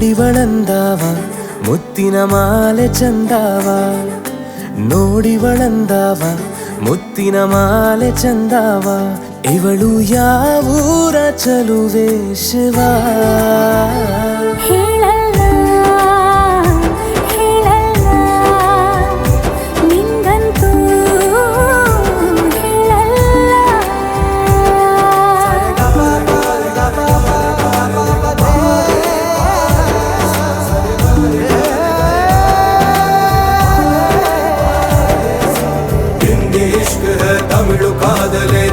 ನೋಡಿವಳಂದಾವ ಮುತ್ತಿನ ಮಾಲೆ ಚಂದಾವ, ನೋಡಿವಳಂದಾವ ಮುತ್ತಿನ ಮಾಲೆ ಚಂದಾವ. ಇವಳು ಯಾವೂರ ಚಲುವೆ ಶಿವ? ಹೇಳಲ್ಲ ಹೇಳಲ್ಲ ನಿಂಗಂತೂ हिंदी इश्क है तमिल कादले